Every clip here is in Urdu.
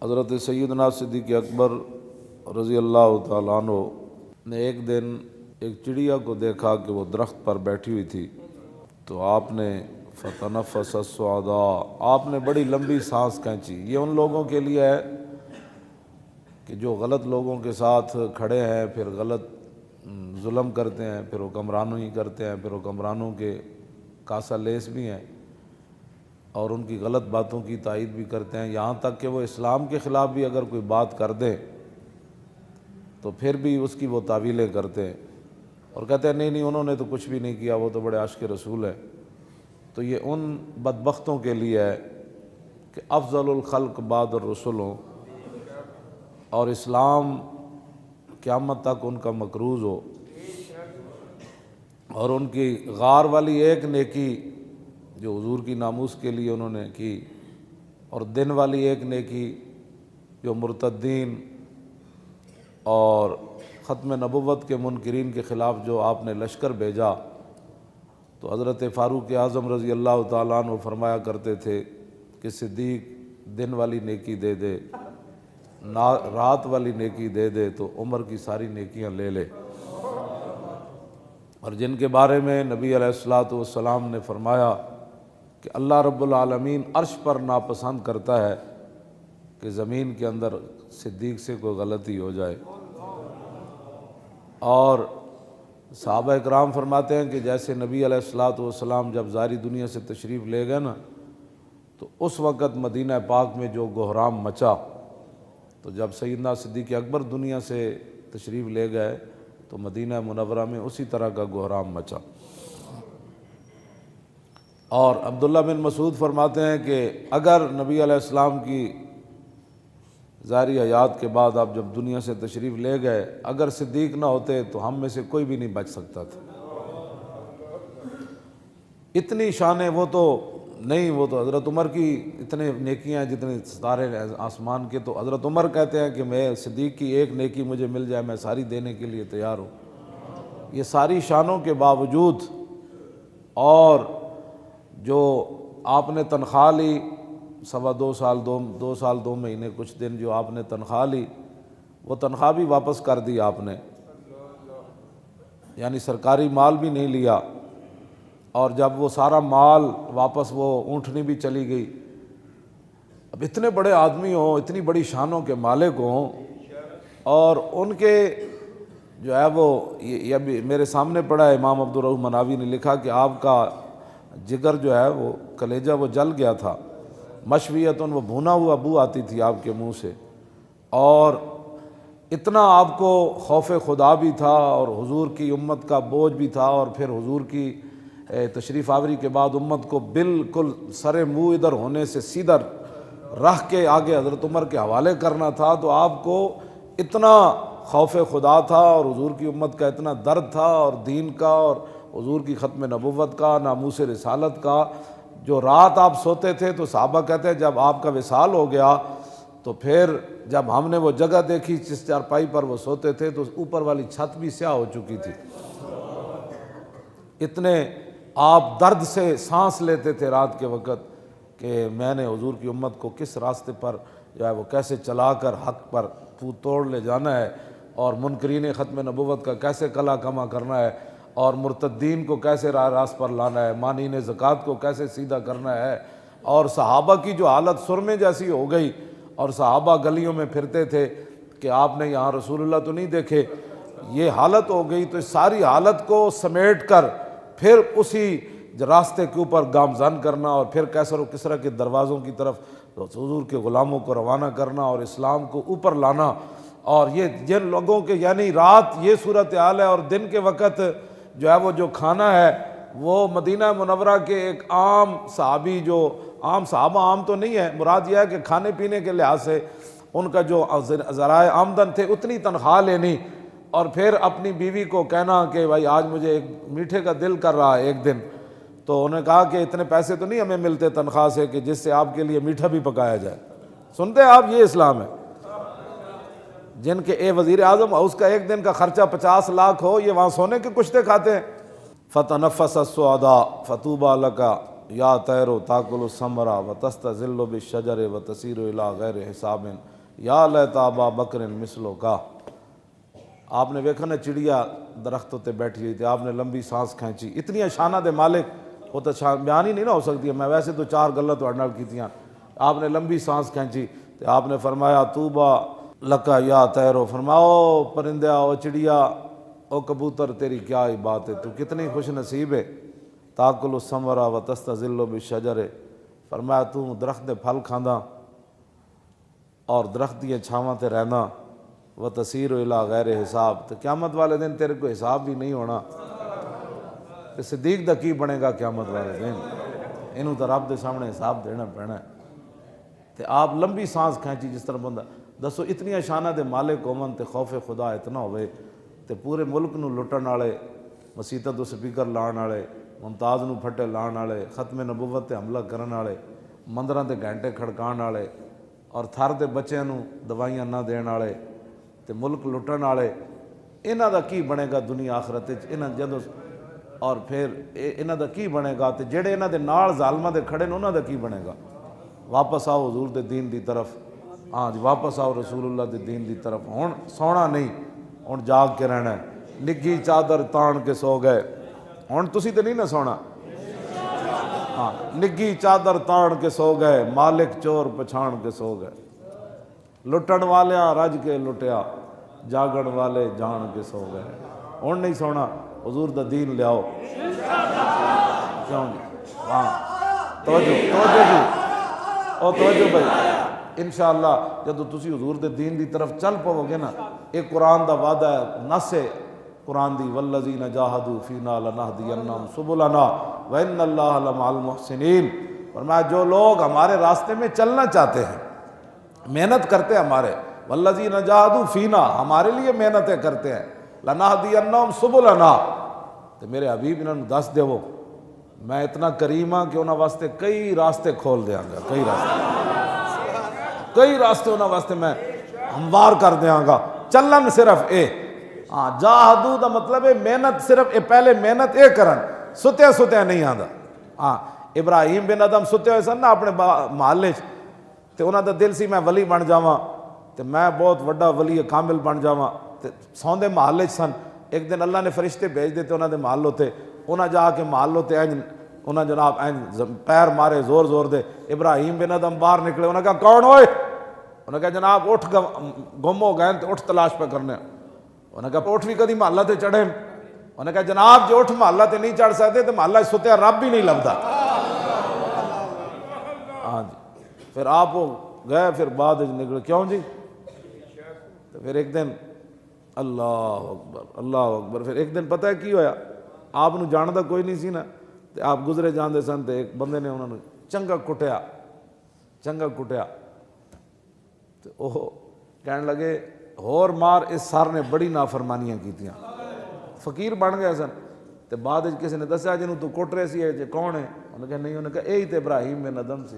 حضرت سیدنا صدیق اکبر رضی اللہ تعالیٰ عنہ نے ایک دن ایک چڑیا کو دیکھا کہ وہ درخت پر بیٹھی ہوئی تھی، تو آپ نے فتنفس السعداء، آپ نے بڑی لمبی سانس کھینچی۔ یہ ان لوگوں کے لیے ہے کہ جو غلط لوگوں کے ساتھ کھڑے ہیں، پھر غلط ظلم کرتے ہیں، پھر حکمرانوں ہی کرتے ہیں، پھر حکمرانوں کے کاسا لیس بھی ہیں اور ان کی غلط باتوں کی تائید بھی کرتے ہیں، یہاں تک کہ وہ اسلام کے خلاف بھی اگر کوئی بات کر دیں تو پھر بھی اس کی وہ تعویلیں کرتے ہیں اور کہتے ہیں نہیں انہوں نے تو کچھ بھی نہیں کیا، وہ تو بڑے عاشق رسول ہیں۔ تو یہ ان بدبختوں کے لیے ہے کہ افضل الخلق بعد الرسل ہوں اور اسلام قیامت تک ان کا مکروز ہو، اور ان کی غار والی ایک نیکی جو حضور کی ناموس کے لیے انہوں نے کی، اور دن والی ایک نیکی جو مرتدین اور ختم نبوت کے منکرین کے خلاف جو آپ نے لشکر بھیجا، تو حضرت فاروق اعظم رضی اللہ تعالیٰ عنہ فرمایا کرتے تھے کہ صدیق دن والی نیکی دے دے، رات والی نیکی دے دے تو عمر کی ساری نیکیاں لے لے۔ اور جن کے بارے میں نبی علیہ الصلوۃ والسلام نے فرمایا کہ اللہ رب العالمین عرش پر ناپسند کرتا ہے کہ زمین کے اندر صدیق سے کوئی غلطی ہو جائے۔ اور صحابہ اکرام فرماتے ہیں کہ جیسے نبی علیہ الصلوۃ والسلام جب ظاہری دنیا سے تشریف لے گئے نا، تو اس وقت مدینہ پاک میں جو گہرام مچا، تو جب سیدنا صدیق اکبر دنیا سے تشریف لے گئے تو مدینہ منورہ میں اسی طرح کا گہرام مچا۔ اور عبداللہ بن مسعود فرماتے ہیں کہ اگر نبی علیہ السلام کی ظاہری حیات کے بعد آپ جب دنیا سے تشریف لے گئے، اگر صدیق نہ ہوتے تو ہم میں سے کوئی بھی نہیں بچ سکتا تھا۔ اتنی شانیں وہ تو نہیں، وہ تو حضرت عمر کی اتنے نیکیاں جتنے ستارے آسمان کے، تو حضرت عمر کہتے ہیں کہ میں صدیق کی ایک نیکی مجھے مل جائے میں ساری دینے کے لیے تیار ہوں۔ یہ ساری شانوں کے باوجود اور جو آپ نے تنخواہ لی 2 سال 2 مہینے کچھ دن جو آپ نے تنخواہ لی، وہ تنخواہ بھی واپس کر دی آپ نے، یعنی سرکاری مال بھی نہیں لیا۔ اور جب وہ سارا مال واپس، وہ اونٹنی بھی چلی گئی۔ اب اتنے بڑے آدمی ہوں، اتنی بڑی شانوں کے مالک ہوں، اور ان کے جو ہے وہ یہ بھی میرے سامنے پڑا ہے، امام عبدالرؤف مناوی نے لکھا کہ آپ کا جگر جو ہے وہ کلیجہ وہ جل گیا تھا، مشویتن وہ بھونا ہوا بو آتی تھی آپ کے منہ سے، اور اتنا آپ کو خوف خدا بھی تھا اور حضور کی امت کا بوجھ بھی تھا، اور پھر حضور کی تشریف آوری کے بعد امت کو بالکل سر منہ ادھر ہونے سے سیدھا رکھ کے آگے حضرت عمر کے حوالے کرنا تھا، تو آپ کو اتنا خوف خدا تھا اور حضور کی امت کا اتنا درد تھا، اور دین کا اور حضور کی ختم نبوت کا، ناموس رسالت کا۔ جو رات آپ سوتے تھے تو صحابہ کہتے ہیں جب آپ کا وصال ہو گیا تو پھر جب ہم نے وہ جگہ دیکھی جس چارپائی پر وہ سوتے تھے تو اوپر والی چھت بھی سیاہ ہو چکی تھی۔ اتنے آپ درد سے سانس لیتے تھے رات کے وقت کہ میں نے حضور کی امت کو کس راستے پر جو ہے وہ کیسے چلا کر حق پر توڑ لے جانا ہے، اور منکرین ختم نبوت کا کیسے کلا کما کرنا ہے، اور مرتدین کو کیسے راہ راست پر لانا ہے، مانعین زکوٰۃ کو کیسے سیدھا کرنا ہے۔ اور صحابہ کی جو حالت سرمے جیسی ہو گئی، اور صحابہ گلیوں میں پھرتے تھے کہ آپ نے یہاں رسول اللہ تو نہیں دیکھے، یہ حالت ہو گئی۔ تو اس ساری حالت کو سمیٹ کر پھر اسی راستے کے اوپر گامزن کرنا، اور پھر کیسر و کسریٰ کے دروازوں کی طرف حضور کے غلاموں کو روانہ کرنا اور اسلام کو اوپر لانا۔ اور یہ جن لوگوں کے یعنی رات یہ صورتحال ہے، اور دن کے وقت جو ہے وہ جو کھانا ہے وہ مدینہ منورہ کے ایک عام صحابی، جو عام صحابہ عام تو نہیں ہے، مراد یہ ہے کہ کھانے پینے کے لحاظ سے ان کا جو ذرائع آمدن تھے اتنی تنخواہ لینی، اور پھر اپنی بیوی کو کہنا کہ بھائی آج مجھے ایک میٹھے کا دل کر رہا ہے ایک دن، تو انہوں نے کہا کہ اتنے پیسے تو نہیں ہمیں ملتے تنخواہ سے کہ جس سے آپ کے لیے میٹھا بھی پکایا جائے۔ سنتے ہیں آپ، یہ اسلام ہے۔ جن کے وزیر اعظم اس کا ایک دن کا خرچہ 50 لاکھ ہو، یہ وہاں سونے کے کشتے کھاتے ہیں۔ فتنفس السعداء فطوبى لك یا طیر تاکل الثمر وتستظل بالشجر وتسیر الی غیر حساب یا لیت ابا بکر مثلو کا. آپ نے دیکھا نا چڑیا درختوں تے بیٹھی ہوئی تھی, آپ نے لمبی سانس کھینچی. اتنی شانہ دے مالک وہ تو بیان ہی نہیں نہ ہو سکتی ہے. میں ویسے تو 4 گلاں تہاڈے نال کیتیاں. آپ نے لمبی سانس کھینچی تو آپ نے فرمایا طوبیٰ لکا یا طیرو, فرماؤ پرندہ او چڑیا او کبوتر تیری کیا ہی بات ہے, تو کتنی خوش نصیب ہے. تاکل الثمرہ و تستظل بالشجر, فرمایا تو درخت دے پھل کھاندا اور درخت دی چھاواں تے رہنا. و تسیر الی غیر حساب, تو قیامت والے دن تیرے کو حساب بھی نہیں ہونا. تے صدیق دا کی بنے گا قیامت والے دن, انہوں تو رب دے سامنے حساب دینا پینا ہے. تے آپ لمبی سانس کھینچی جس طرح بندہ دسو اتنی شانہ دے مالک ہومن تے خوف خدا اتنا ہوئے تے پورے ملک نو لٹن والے, مسیتاں تو سپیکر لان والے, ممتاز نو پھٹے لان والے, ختم نبوت تے حملہ کرن والے, مندراں تے گھنٹے کھڑکان والے, اور تھر دے بچیاں نو دوائیاں نہ دین والے تے ملک لٹن والے, انہاں دا کی بنے گا دنیا آخرت وچ؟ انہاں جدوں اور پھر انہاں دا کی بنے گا؟ تے جڑے انہاں دے نال ظالماں دے کھڑے نے انہاں دا کی بنے گا؟ واپس آؤ حضور دے دین دی طرف. ہاں جی واپس آؤ رسول اللہ دے دین دی طرف. ہن سونا نہیں, ہن جاگ کے رہنا ہے. نگھی چادر تان کے سو گئے, ہن تسی تے نہیں نہ سونا. ہاں نگھی چادر تان کے سو گئے, مالک چور پچھان کے سو گئے. لٹن والیاں رج کے لٹیا, جاگن والے جان کے سو گئے. ہن نہیں سونا, حضور دا دین لیاؤ. کیوں جی؟ ہاں توجہ جی, او توجہ بھائی. انشاءاللہ جدو تسی حضور دے دین دی طرف چل پاؤ گے نا, ایک قرآن دا وعدہ ہے, نص ہے قرآن دی, والذین جاہدوا فینا لنہدینہم سبلنا وان اللہ لمع المحسنین. فرمایا جو لوگ ہمارے راستے میں چلنا چاہتے ہیں, محنت کرتے ہیں ہمارے, والذین جاہدوا فینا ہمارے لیے محنتیں کرتے ہیں, لنہدینہم سبلنا, تو میرے حبیب انہوں نے دس دیو میں اتنا کریم ہاں کہ انہوں واسطے کئی راستے کھول دیاں گا. کئی راستے انہوں واسطے میں ہموار کر دیاں گا. چلن صرف اے, ہاں جاہدو دا مطلب ہے محنت, صرف اے پہلے محنت اے کرن, ستیا نہیں آندا. ہاں ابراہیم بن ادم ستے ہوئے سن نا اپنے محلے چ, تے انہاں دا دل سی میں ولی بن جاواں, تے میں بہت وڈا ولی کامل بن جاواں, تے سوندے محلے چ سن. ایک دن اللہ نے فرشتے بھیج دیتے انہاں دے محل ہوتے, انہاں جا کے محل ہوتے انہاں جناب پیر مارے زور زور دے. ابراہیم بن ادم باہر نکلے, انہاں کہا کون ہوئے؟ انہاں کہا جناب اٹھ گم ہو گئے تو اٹھ تلاش پہ کرنے. انہاں کہا اٹھ بھی کدی محلہ تے چڑھے؟ انہاں کہا جناب جو اٹھ محلہ تے نہیں چڑھ سکتے تو محلہ ستیا رب بھی نہیں لبدا. ہاں جی پھر آپ گئے, پھر بعد نکلے. کیوں جی؟ تو پھر ایک دن اللہ اکبر, پھر ایک دن پتہ ہے کی ہویا, آپ نو جاندا کوئی نہیں سی نا, تے آپ گزرے جاندے سن, تے ایک بندے نے انہوں نے چنگا کٹیا. تے وہ کہنے لگے ہور مار, اس سر نے بڑی نافرمانیاں کیتیاں. فقیر بن گئے سن. تے بعد کسی نے دسیا جنوں تو کٹ رہے سی جے کون ہے؟ انہوں نے کہا نہیں. انہوں نے کہا یہی تے ابراہیم بن ادم سی.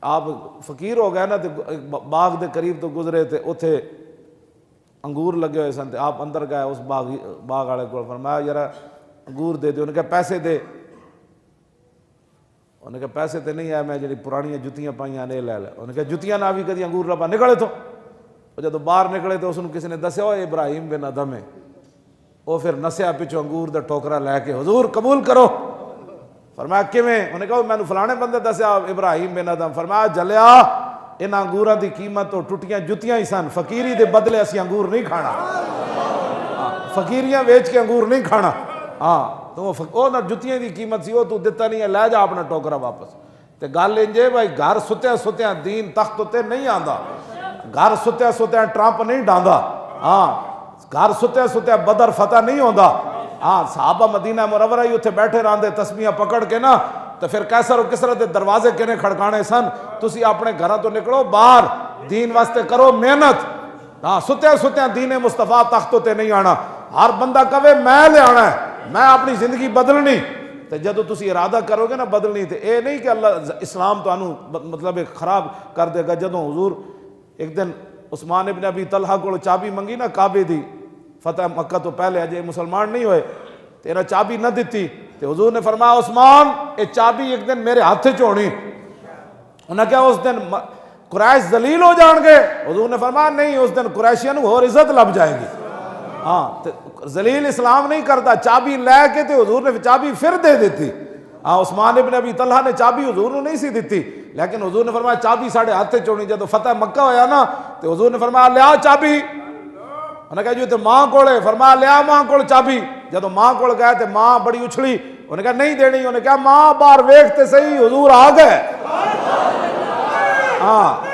آپ فقیر ہو گئے نا, تے باغ دے قریب تو گزرے, تے اتھے انگور لگے ہوئے سن. تے آپ اندر گئے اس باغ والے کو, فرمایا یار انگور دے دے. انہوں نے کہا پیسے دے. انہوں نے کہا پیسے تے نہیں ہے, میں جڑی پرانی جتیاں پائیاں نے لے لے. انہوں نے کہا جتیاں نہ بھی کدی انگور لبا نکلے تو. وہ جدو باہر نکلے تو اس نے کسی نے دسیا وہ ابراہیم بن ادم ہے. وہ پھر نسیا پچھو انگور دا ٹوکرا لے کے, حضور قبول کرو. فرمایا کیویں؟ انہوں نے کہا میں نے فلانے بندے دسیا ابراہیم بن ادم. فرمایا جلیا ان انگوراں دی قیمت تو ٹوٹیاں جتیاں ہی سن, فقیری دے بدلے اسی انگور نہیں کھانا, فقیریاں ویچ کے انگور نہیں کھانا. ہاں تو وہ نہ جتیاں دی قیمت سی, وہ تو دتا نہیں ہے, لے جا اپنا ٹوکرا واپس. تے گل انجے بھائی, گھر ستیا دین تخت تے نہیں آندا, گھر ستیا ٹرمپ نہیں ڈاندا. ہاں گھر ستیا بدر فتح نہیں ہوندا. ہاں صحابہ مدینہ منورہ ہی اتنے بیٹھے رہندے تسبیحاں پکڑ کے نا, تو پھر کیسر و کسرا دے دروازے کنے کھڑکانے سن. تسی اپنے گھراں تو نکلو باہر, دین واسطے کرو محنت. ہاں ستیا دین مصطفیٰ تختوں تے نہیں آنا. ہر بندہ کہے میں لے آنا ہے, میں اپنی زندگی بدلنی. تے جدو تسی ارادہ کرو گے نا بدلنی, تے اے نہیں کہ اللہ اسلام تو انو مطلب خراب کر دے گا. جدو حضور ایک دن عثمان ابن ابی طلحہ کو چابی منگی نا کعبے دی, فتح مکہ تو پہلے اجے مسلمان نہیں ہوئے, تیرا چابی نہ دیتی. تے حضور نے فرمایا عثمان اے چابی ایک دن میرے ہاتھ چ ہونی. انہاں کہا اس دن قریش ذلیل ہو جان گے؟ حضور نے فرمایا نہیں، اس دن قریشیاں اور عزت لب جائے گی. ہاں ذلیل اسلام نہیں کرتا. چابی لے کے تے حضور نے چابی پھر دے دیتی. ہاں عثمان ابن ابی طلحہ نے چابی حضور نے نہیں سی دیتی، لیکن حضور نے فرمایا چابی ساڑھے ہاتھ چونی. جب فتح مکہ ہویا نا تو حضور نے فرمایا لیا چابی. انہوں نے کہا جو تے ماں کولے، فرمایا لیا ماں کول چابی. جب ماں کول گئے تے ماں بڑی اچھلی، انہوں نے کہا نہیں دینی. انہوں نے کہا ماں باہر ویکھتے صحیح حضور آ گئے. ہاں